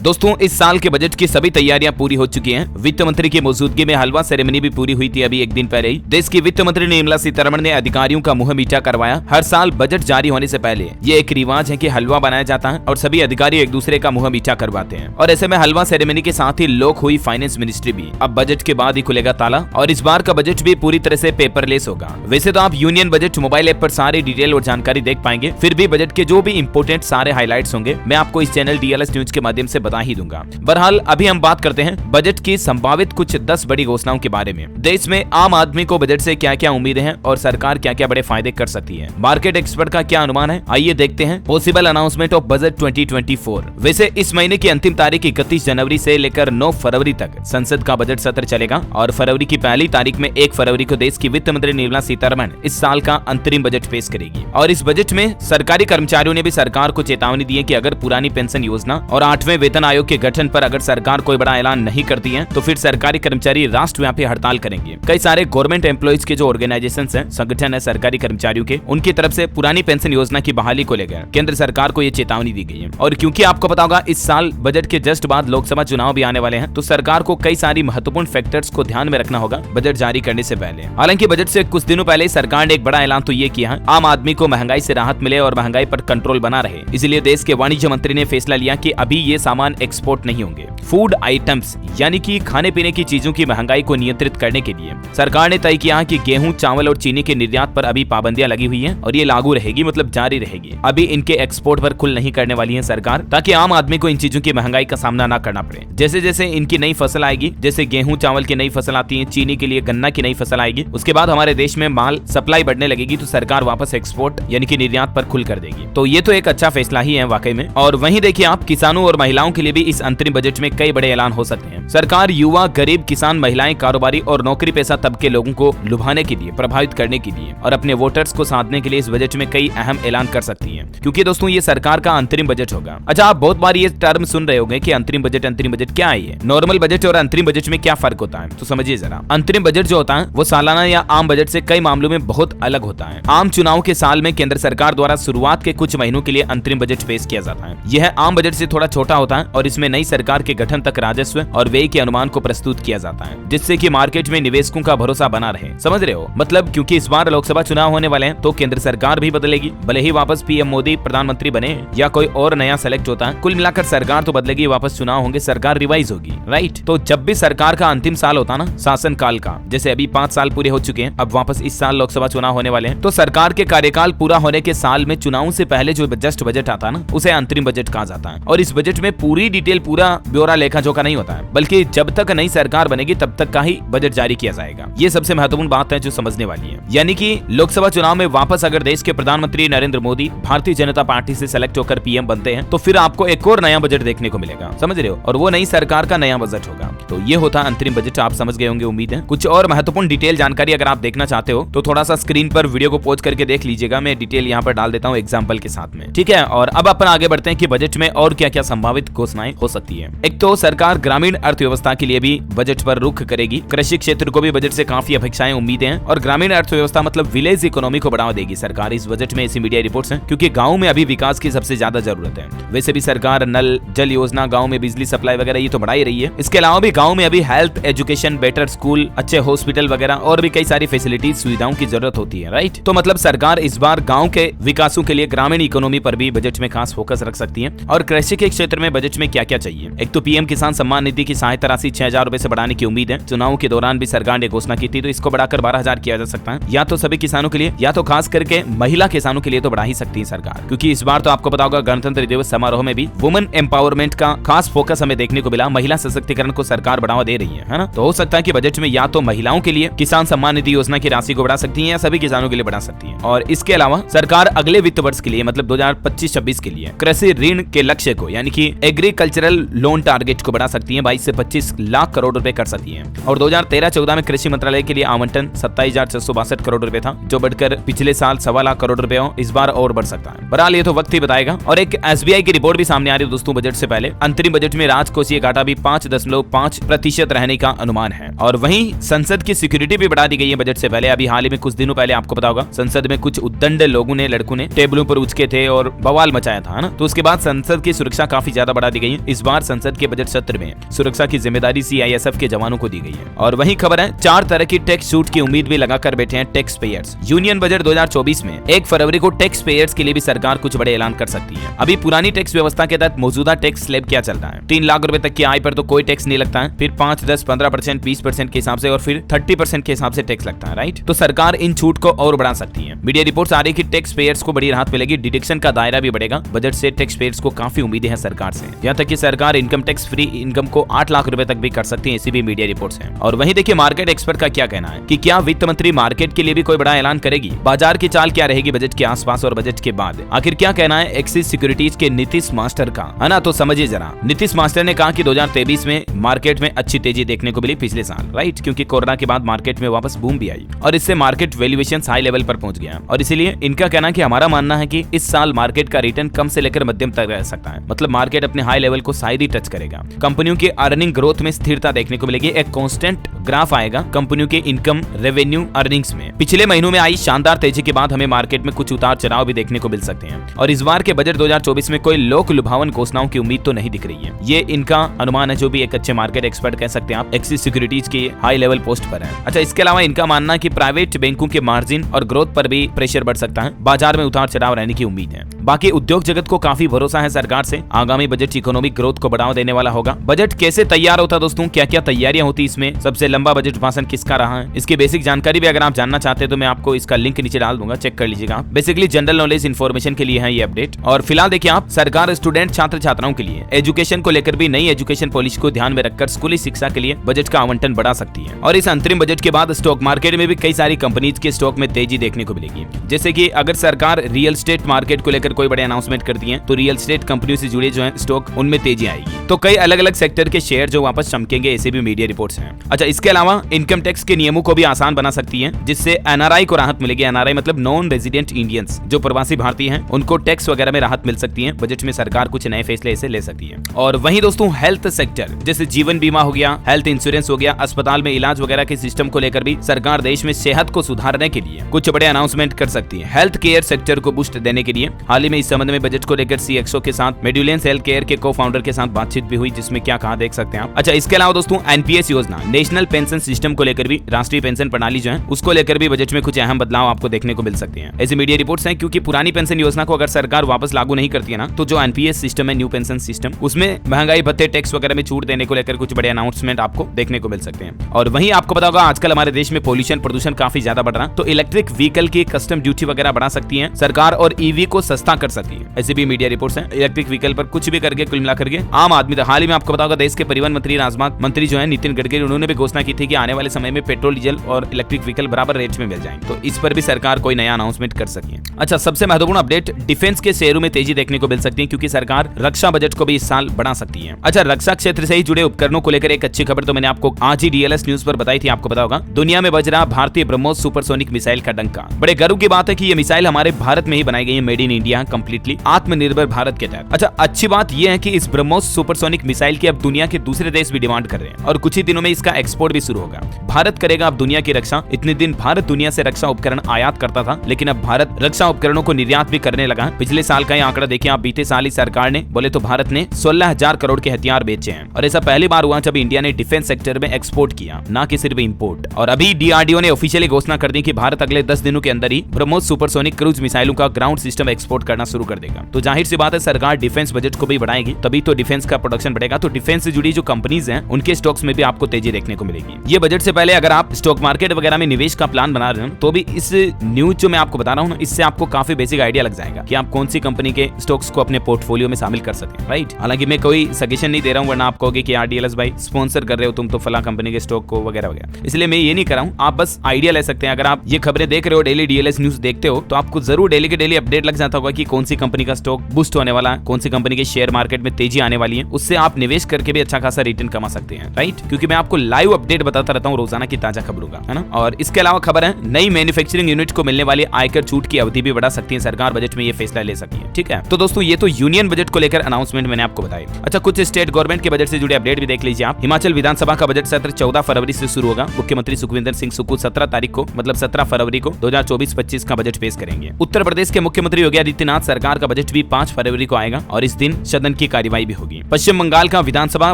दोस्तों इस साल के बजट की सभी तैयारियां पूरी हो चुकी हैं। वित्त मंत्री की मौजूदगी में हलवा सेरेमनी भी पूरी हुई थी अभी एक दिन पहले ही। देश की वित्त मंत्री निर्मला सीतारमण ने अधिकारियों का मुंह मीठा करवाया। हर साल बजट जारी होने से पहले ये एक रिवाज है कि हलवा बनाया जाता है और सभी अधिकारी एक दूसरे का मुंह मीठा करवाते हैं। और ऐसे में हलवा सेरेमनी के साथ ही लॉक हुई फाइनेंस मिनिस्ट्री भी। अब बजट के बाद ही खुलेगा ताला और इस बार का बजट भी पूरी तरह से पेपरलेस होगा। वैसे तो आप यूनियन बजट मोबाइल ऐप पर सारी डिटेल और जानकारी देख पाएंगे, फिर भी बजट के जो भी इंपोर्टेंट सारे हाइलाइट्स होंगे मैं आपको इस चैनल DLS न्यूज के माध्यम से बता ही दूंगा। बहरहाल अभी हम बात करते हैं बजट की संभावित कुछ 10 बड़ी घोषणाओं के बारे में। देश में आम आदमी को बजट से क्या क्या उम्मीदें हैं और सरकार क्या क्या बड़े फायदे कर सकती है। मार्केट एक्सपर्ट का क्या अनुमान है, आइए देखते हैं पॉसिबल अनाउंसमेंट ऑफ बजट 2024। वैसे इस महीने की अंतिम तारीख 31 जनवरी से लेकर 9 फरवरी तक संसद का बजट सत्र चलेगा और फरवरी की पहली तारीख में 1 फरवरी को देश की वित्त मंत्री निर्मला सीतारमण इस साल का अंतरिम बजट पेश करेगी। और इस बजट में सरकारी कर्मचारियों ने भी सरकार को चेतावनी दी है कि अगर पुरानी पेंशन योजना और 8वें वेतन आयोग के गठन पर अगर सरकार कोई बड़ा ऐलान नहीं करती है तो फिर सरकारी कर्मचारी राष्ट्रव्यापी हड़ताल करेंगे। कई सारे गवर्नमेंट एम्प्लॉइज के जो ऑर्गेनाइजेशंस हैं, संगठन है सरकारी कर्मचारियों के, उनकी तरफ से पुरानी पेंशन योजना की बहाली को लेकर केंद्र सरकार को ये चेतावनी दी गई है। और क्योंकि आपको पता होगा इस साल बजट के जस्ट बाद लोकसभा चुनाव भी आने वाले हैं, तो सरकार को कई सारी महत्वपूर्ण फैक्टर्स को ध्यान में रखना होगा बजट जारी करने से पहले। हालांकि बजट से कुछ दिनों पहले सरकार ने एक बड़ा ऐलान तो ये किया है, आम आदमी को महंगाई से राहत मिले और महंगाई पर कंट्रोल बना रहे। इसलिए देश के वाणिज्य मंत्री ने फैसला लिया कि अभी ये सामान एक्सपोर्ट नहीं होंगे। फूड आइटम्स यानी कि खाने पीने की चीजों की महंगाई को नियंत्रित करने के लिए सरकार ने तय किया कि गेहूं, चावल और चीनी के निर्यात पर अभी पाबंदियां लगी हुई हैं और ये लागू रहेगी, मतलब जारी रहेगी। अभी इनके एक्सपोर्ट पर खुल नहीं करने वाली है सरकार, ताकि आम आदमी को इन चीजों की महंगाई का सामना न करना पड़े। जैसे जैसे इनकी नई फसल आएगी, जैसे गेहूं चावल की नई फसल आती है, चीनी के लिए गन्ना की नई फसल आएगी, उसके बाद हमारे देश में माल सप्लाई बढ़ने लगेगी तो सरकार वापस एक्सपोर्ट यानी कि निर्यात पर खुल कर देगी। तो ये तो एक अच्छा फैसला ही है वाकई में। और वहीं देखिए आप किसानों और महिलाओं के लिए भी इस अंतरिम बजट में कई बड़े ऐलान हो सकते हैं। सरकार युवा, गरीब, किसान, महिलाएं, कारोबारी और नौकरी पेशा तबके लोगों को लुभाने के लिए, प्रभावित करने के लिए और अपने वोटर्स को साधने के लिए इस बजट में कई अहम ऐलान कर सकती है, क्योंकि दोस्तों ये सरकार का अंतरिम बजट होगा। अच्छा, आप बहुत बार ये टर्म सुन रहे होंगे कि अंतरिम बजट क्या है ये? नॉर्मल बजट और अंतरिम बजट में क्या फर्क होता है, तो समझिए जरा। अंतरिम बजट जो होता है वो सालाना या आम बजट से कई मामलों में बहुत अलग होता है। आम चुनाव के साल में केंद्र सरकार द्वारा शुरुआत के कुछ महीनों के लिए अंतरिम बजट पेश किया जाता है। यह आम बजट से थोड़ा छोटा होता है और इसमें नई सरकार के गठन तक राजस्व और व्यय के अनुमान को प्रस्तुत किया जाता है, जिससे कि मार्केट में निवेशकों का भरोसा बना रहे। समझ रहे हो? मतलब क्योंकि इस बार लोकसभा चुनाव होने वाले हैं तो केंद्र सरकार भी बदलेगी, भले ही वापस PM मोदी प्रधानमंत्री बने या कोई और नया सेलेक्ट होता है, कुल मिलाकर सरकार तो बदलेगी, वापस चुनाव होंगे, सरकार रिवाइज होगी, राइट? तो जब भी सरकार का अंतिम साल होता ना शासन काल का, जैसे अभी 5 साल पूरे हो चुके हैं, अब वापस इस साल लोकसभा चुनाव होने वाले हैं, तो सरकार के कार्यकाल पूरा होने के साल में चुनाव से पहले जो जस्ट बजट आता है ना, उसे अंतरिम बजट कहा जाता है। और इस बजट में पूरी डिटेल, पूरा ब्यौरा लेखा जोखा नहीं होता है, बल्कि जब तक नई सरकार बनेगी तब तक का ही बजट जारी किया जाएगा। ये सबसे महत्वपूर्ण बात है जो समझने वाली है। यानी कि लोकसभा चुनाव में वापस अगर देश के प्रधानमंत्री नरेंद्र मोदी भारतीय जनता पार्टी से सेलेक्ट होकर PM बनते हैं तो फिर आपको एक और नया बजट देखने को मिलेगा, समझ रहे हो? और वो नई सरकार का नया बजट होगा। तो ये होता है अंतरिम बजट, आप समझ गए होंगे उम्मीद है। कुछ और महत्वपूर्ण डिटेल जानकारी अगर आप देखना चाहते हो तो थोड़ा सा स्क्रीन पर वीडियो को पॉज करके देख लीजिएगा, मैं डिटेल यहाँ पर डाल देता हूँ एग्जाम्पल के साथ में, ठीक है? और अब अपन आगे बढ़ते हैं कि बजट में और क्या क्या संभावित घोषणाएं हो सकती है। एक तो सरकार ग्रामीण अर्थव्यवस्था के लिए भी बजट पर रुख करेगी। कृषि क्षेत्र को भी बजट से काफी अपेक्षाएं, उम्मीदें हैं और ग्रामीण अर्थव्यवस्था मतलब विलेज इकोनॉमी को बढ़ावा देगी सरकार इस बजट में, ऐसी मीडिया रिपोर्ट्स हैं, क्योंकि गाँव में अभी विकास की सबसे ज्यादा जरूरत है। वैसे भी सरकार नल जल योजना, गाँव में बिजली सप्लाई वगैरह ये तो बढ़ा ही रही है। इसके अलावा भी गाँव में अभी हेल्थ, एजुकेशन, बेटर स्कूल, अच्छे हॉस्पिटल वगैरह और भी कई सारी फैसिलिटीज, सुविधाओं की जरूरत होती है, राइट? तो मतलब सरकार इस बार गाँव के विकासों के लिए ग्रामीण इकोनॉमी पर भी बजट में खास फोकस रख सकती है। और कृषि के क्षेत्र में बजट में क्या क्या चाहिए? एक तो PM किसान सम्मान निधि की सहायता राशि 6,000 रुपए से बढ़ाने की उम्मीद है। चुनाव के दौरान भी सरकार ने घोषणा की थी, तो इसको बढ़ाकर 12,000 किया जा सकता है, या तो सभी किसानों के लिए या तो खास करके महिला किसानों के लिए तो बढ़ा ही सकती है सरकार, क्योंकि इस बार तो आपको पता होगा गणतंत्र दिवस समारोह में भी वुमेन एम्पावरमेंट का खास फोकस हमें देखने को मिला। महिला सशक्तिकरण को सरकार बढ़ावा दे रही है ना? तो हो सकता है कि बजट में या तो महिलाओं के लिए किसान सम्मान निधि योजना की राशि को बढ़ा सकती है या सभी किसानों के लिए बढ़ा सकती है। और इसके अलावा सरकार अगले वित्त वर्ष के लिए मतलब 2025-26 के लिए कृषि ऋण के लक्ष्य को यानी कि एग्रीकल्चरल लोन टारगेट को बढ़ा सकती है, 22 से 25 लाख करोड़ रुपए कर सकती है। और 2013-14 में कृषि मंत्रालय के लिए आवंटन 27,662 करोड़ रुपए था, जो बढ़कर पिछले साल 1.25 लाख करोड़ रुपए हो, इस बार और बढ़ सकता है। बहरहाल ये तो वक्त ही बताएगा। और एक SBI की रिपोर्ट भी सामने आ रही है दोस्तों बजट से पहले। अंतरिम बजट में राजकोषीय घाटा भी 5.5 5% रहने का अनुमान है। और वहीं संसद की सिक्योरिटी भी बढ़ा दी गई है बजट से पहले। अभी हाल ही में कुछ दिनों पहले आपको पता होगा संसद में कुछ उद्दंड लोगों ने, लड़कों ने टेबलों पर उचके थे और बवाल मचाया था ना। तो उसके बाद संसद की सुरक्षा काफी ज्यादा बढ़ा दी गई है। इस बार संसद के बजट सत्र में सुरक्षा की जिम्मेदारी CISF के जवानों को दी गई है। और वही खबर है 4 तरह की टैक्स छूट की उम्मीद भी लगाकर बैठे हैं टैक्स पेयर्स। यूनियन बजट 2024 में 1 फरवरी को टैक्स पेयर्स के लिए भी सरकार कुछ बड़े ऐलान कर सकती है। अभी पुरानी टैक्स व्यवस्था के तहत मौजूदा टैक्स स्लैब क्या चलता है, 3 लाख रुपए तक की आय पर तो कोई टैक्स नहीं लगता है, फिर 5, 10, 15%, 20% के हिसाब से और फिर 30% के हिसाब से टैक्स लगता है, राइट। तो सरकार इन छूट को और बढ़ा सकती है। मीडिया रिपोर्ट्स आ रही है कि टैक्स पेयर्स को बड़ी राहत मिलेगी, डिडक्शन का दायरा भी बढ़ेगा। बजट से टैक्स पेयर्स को काफी उम्मीदें हैं सरकार से। यहाँ तक कि सरकार इनकम टैक्स फ्री इनकम को 8 लाख रुपए तक भी कर सकती है, ऐसी भी मीडिया रिपोर्ट्स हैं। और वहीं देखिए मार्केट एक्सपर्ट का क्या कहना है कि क्या वित्त मंत्री मार्केट के लिए भी कोई बड़ा ऐलान करेगी, बाजार की चाल क्या रहेगी बजट के आसपास और बजट के बाद। आखिर क्या कहना है एक्सिस सिक्योरिटीज के नीतीश मास्टर का, है ना। तो समझिए जरा, नीतीश मास्टर ने कहा कि 2023 में मार्केट में अच्छी तेजी देखने को मिली पिछले साल, राइट, क्योंकि कोरोना के बाद मार्केट में वापस बूम भी आई और इससे मार्केट वैल्यूएशन हाई लेवल पर पहुंच गया। और इसीलिए इनका कहना कि हमारा मानना है कि इस साल मार्केट का रिटर्न कम से लेकर मध्यम तक रह सकता है, मतलब मार्केट अपने हाई लेवल को शायद ही टच करेगा। कंपनियों के अर्निंग ग्रोथ में स्थिरता देखने को मिलेगी, एक कांस्टेंट ग्राफ आएगा कंपनियों के इनकम, रेवेन्यू, अर्निंग्स में। पिछले महीनों में आई शानदार तेजी के बाद हमें मार्केट में कुछ उतार चढ़ाव भी देखने को मिल सकते हैं। और इस बार के बजट 2024 में कोई लोक लुभावन घोषणाओं की उम्मीद तो नहीं दिख रही है। ये इनका अनुमान है, जो भी एक अच्छे मार्केट एक्सपर्ट कह सकते हैं आप, एक्सिस सिक्योरिटीज के हाई लेवल पोस्ट पर है। अच्छा, इसके अलावा इनका मानना है कि प्राइवेट बैंकों के मार्जिन और ग्रोथ पर भी प्रेशर बढ़ सकता है, बाजार में उतार चढ़ाव रहने की उम्मीद है। बाकी उद्योग जगत को काफी भरोसा है सरकार से, आगामी बजट इकोनॉमिक ग्रोथ को बढ़ावा देने वाला होगा। बजट कैसे तैयार होता है दोस्तों, क्या क्या तैयारियां होती इसमें, सबसे लंबा बजट भाषण किसका रहा है, इसकी बेसिक जानकारी भी अगर आप जानना चाहते हैं तो मैं आपको इसका लिंक नीचे डाल दूंगा, चेक कर लीजिएगा। बेसिकली जनरल नॉलेज इन्फॉर्मेशन के लिए है ये अपडेट। और फिलहाल देखिए आप, सरकार स्टूडेंट छात्र छात्राओं के लिए एजुकेशन को लेकर भी नई एजुकेशन पॉलिसी को ध्यान में रखकर स्कूली शिक्षा के लिए बजट का आवंटन बढ़ा सकती है। और इस अंतरिम बजट के बाद स्टॉक मार्केट में भी कई सारी कंपनीज के स्टॉक में तेजी देखने को मिलेगी। जैसे कि अगर सरकार रियल एस्टेट मार्केट को लेकर कोई बड़े अनाउंसमेंट करती है तो रियल एस्टेट कंपनियों से जुड़े जो है स्टॉक, उनमें तेजी आएगी। तो कई अलग अलग सेक्टर के शेयर जो वापस चमकेंगे, ऐसे भी मीडिया रिपोर्ट्स हैं। अच्छा, इसके अलावा इनकम टैक्स के नियमों को भी आसान बना सकती है, जिससे NRI को राहत मिलेगी। NRI मतलब नॉन रेजिडेंट इंडियंस, जो प्रवासी भारतीय हैं, उनको टैक्स वगैरह में राहत मिल सकती है। बजट में सरकार कुछ नए फैसले ऐसे ले सकती है। और वहीं दोस्तों हेल्थ सेक्टर, जैसे जीवन बीमा हो गया, हेल्थ इंश्योरेंस हो गया, अस्पताल में इलाज वगैरह के सिस्टम को लेकर भी सरकार देश में सेहत को सुधारने के लिए कुछ बड़े अनाउंसमेंट कर सकती है। हेल्थ केयर सेक्टर को बूस्ट देने के लिए हाल ही में इस संबंध में बजट को लेकर CXO के साथ मेडुलेंस हेल्थ केयर के को-फाउंडर के साथ बातचीत भी हुई, जिसमें क्या कहा देख सकते हैं आप। अच्छा, इसके अलावा दोस्तों NPS योजना, नेशनल पेंशन सिस्टम को लेकर भी, राष्ट्रीय पेंशन प्रणाली जो है उसको लेकर भी बजट में कुछ अहम बदलाव आपको देखने को मिल सकते हैं। ऐसे मीडिया रिपोर्ट्स हैं, क्योंकि पुरानी पेंशन योजना को अगर सरकार वापस लागू नहीं करती है ना, तो जो NPS सिस्टम है, न्यू पेंशन सिस्टम, उसमें महंगाई भत्ते, टैक्स वगैरह में छूट देने को लेकर कुछ बड़े अनाउंसमेंट आपको देखने को मिल सकते हैं। और वहीं आपको पता होगा आजकल हमारे देश में पॉल्यूशन, प्रदूषण काफी ज्यादा बढ़ रहा है, तो इलेक्ट्रिक व्हीकल की कस्टम ड्यूटी वगैरह बढ़ा सकती है सरकार और EV को सस्ता कर सकती है। ऐसे भी मीडिया रिपोर्ट्स हैं। इलेक्ट्रिक व्हीकल पर कुछ भी करके कुल मिलाकर के आम आदमी, हाल ही में आपको पता होगा देश के परिवहन मंत्री, राजमार्ग मंत्री जो है नितिन गडकरी, उन्होंने भी घोषणा की थी कि आने वाले समय में पेट्रोल, डीजल और इलेक्ट्रिक व्हीकल बराबर रेट में मिल जाएंगे। तो इस पर भी सरकार कोई नया अनाउंसमेंट कर सकती है। अच्छा, सबसे महत्वपूर्ण अपडेट, डिफेंस के शेयरों में तेजी देखने को मिल सकती है, क्योंकि सरकार रक्षा बजट को भी इस साल बढ़ा सकती है। अच्छा, रक्षा क्षेत्र से ही जुड़े उपकरणों को लेकर एक अच्छी खबर तो मैंने आपको आज ही DLS न्यूज पर बताई थी। आपको पता होगा दुनिया में बज रहा भारतीय ब्रह्मोस सुपरसोनिक मिसाइल का डंका। बड़े गर्व की बात है कि ये मिसाइल हमारे भारत में ही बनाई गई है, मेड इन इंडिया, कंप्लीटली आत्मनिर्भर भारत के तहत। अच्छा, अच्छी बात यह है कि इस ब्रह्मोस सुपरसोनिक मिसाइल की अब दुनिया के दूसरे देश भी डिमांड कर रहे हैं और कुछ ही दिनों में इसका एक्सपोर्ट भी शुरू होगा। भारत करेगा अब दुनिया की रक्षा। इतने दिन भारत दुनिया से रक्षा उपकरण आयात करता था, लेकिन अब भारत रक्षा उपकरणों को निर्यात भी करने लगा। पिछले साल का ये आंकड़ा देखिए आप, बीते साल ही सरकार ने बोले तो भारत ने 16,000 करोड़ के हथियार बेचे हैं। और ऐसा पहली बार हुआ जब इंडिया ने डिफेंस सेक्टर में एक्सपोर्ट किया, ना कि सिर्फ इंपोर्ट। और अभी DRDO ने ऑफिशियली घोषणा कर दी कि भारत अगले 10 दिनों के अंदर ही ब्रह्मोस सुपरसोनिक क्रूज मिसाइलों का ग्राउंड सिस्टम एक्सपोर्ट करना शुरू कर देगा। तो जाहिर सी बात है सरकार डिफेंस बजट को भी बढ़ाएगी, तभी तो डिफेंस का प्रोडक्शन बढ़ेगा। तो डिफेंस से जुड़ी जो कंपनीज हैं उनके स्टॉक्स में भी आपको तेजी देखने को मिलेगी। ये बजट से पहले अगर आप स्टॉक मार्केट वगैरह में निवेश का प्लान बना रहे हो तो भी इस न्यूज जो मैं आपको बता रहा हूँ, इससे आपको काफी बेसिक आइडिया लग जाएगा कि आप कौन सी कंपनी के स्टॉक्स को अपने पोर्टफोलियो में शामिल कर सकें, राइट। हालांकि मैं कोई सजेशन नहीं दे रहा हूँ, वरना आप कहोगे कि यार DLS भाई स्पॉन्सर कर रहे हो तुम तो फला कंपनी के स्टॉक को वगैरह वगैरह, इसलिए मैं ये नहीं कर रहा हूँ। आप बस आइडिया ले सकते हैं। अगर आप ये खबरें देख रहे हो, डेली DLS न्यूज देखते हो, तो आपको जरूर डेली के डेली अपडेट लग जाता होगा कि कौन सी कंपनी का स्टॉक बूस्ट होने वाला है, कौन सी कंपनी के शेयर मार्केट में तेजी आने वाली है। उससे आप निवेश करके भी अच्छा खासा रिटर्न कमा सकते हैं, राइट, क्योंकि मैं आपको लाइव अपडेट अपडेट बताता रहता हूँ रोजाना की ताजा खबरों का, है ना। और इसके अलावा खबर है नई मैन्युफैक्चरिंग यूनिट को मिलने वाली आयकर छूट की अवधि भी बढ़ा सकती है सरकार, बजट में ये फैसला ले सकती है। ठीक है, तो दोस्तों ये तो यूनियन बजट को लेकर अनाउंसमेंट मैंने आपको बताई। अच्छा, कुछ स्टेट गवर्नमेंट के बजट से जुड़े अपडेट भी देख लीजिए आप। हिमाचल विधानसभा का बजट सत्र 14 फरवरी से शुरू होगा। मुख्यमंत्री सुखविंदर सिंह सुक्खू 17 तारीख को मतलब 17 फरवरी को 2024-25 का बजट पेश करेंगे। उत्तर प्रदेश के मुख्यमंत्री योगी आदित्यनाथ सरकार का बजट भी 5 फरवरी को आएगा और इस दिन सदन की कार्यवाही भी होगी। पश्चिम बंगाल का विधानसभा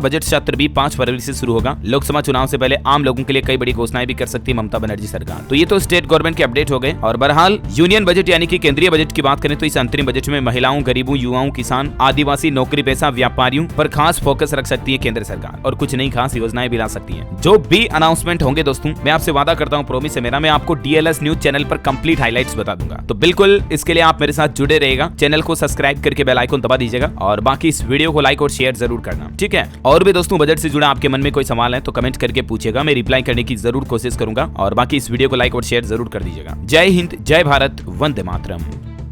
बजट सत्र भी 5 फरवरी से शुरू होगा। लोकसभा चुनाव से पहले आम लोगों के लिए कई बड़ी घोषणाएं भी कर सकती है ममता बनर्जी सरकार। तो ये तो स्टेट गवर्नमेंट के अपडेट हो गए। और बहरहाल यूनियन बजट यानी कि केंद्रीय बजट की बात करें तो इस अंतरिम बजट में महिलाओं, गरीबों, युवाओं, किसान, आदिवासी, नौकरी पेशा व्यापारियों पर खास फोकस रख सकती है केंद्र सरकार और कुछ नई खास योजनाएं भी ला सकती है। जो भी अनाउंसमेंट होंगे दोस्तों, मैं आपसे वादा करता हूं, प्रॉमिस है मेरा, मैं आपको DLS न्यूज चैनल पर कंप्लीट हाइलाइट्स बता दूंगा। तो बिल्कुल इसके लिए आप मेरे साथ जुड़े रहेगा, चैनल को सब्सक्राइब करके बेल आइकन दबा दीजिएगा और बाकी इस वीडियो को लाइक और शेयर जरूर करना। ठीक है, और भी दोस्तों बजट से जुड़ा आपके मन में कोई सवाल है तो कमेंट करके पूछेगा, मैं रिप्लाई करने की जरूर कोशिश करूंगा। और बाकी इस वीडियो को लाइक और शेयर जरूर कर दीजिएगा। जय हिंद, जय भारत, वंदे मातरम।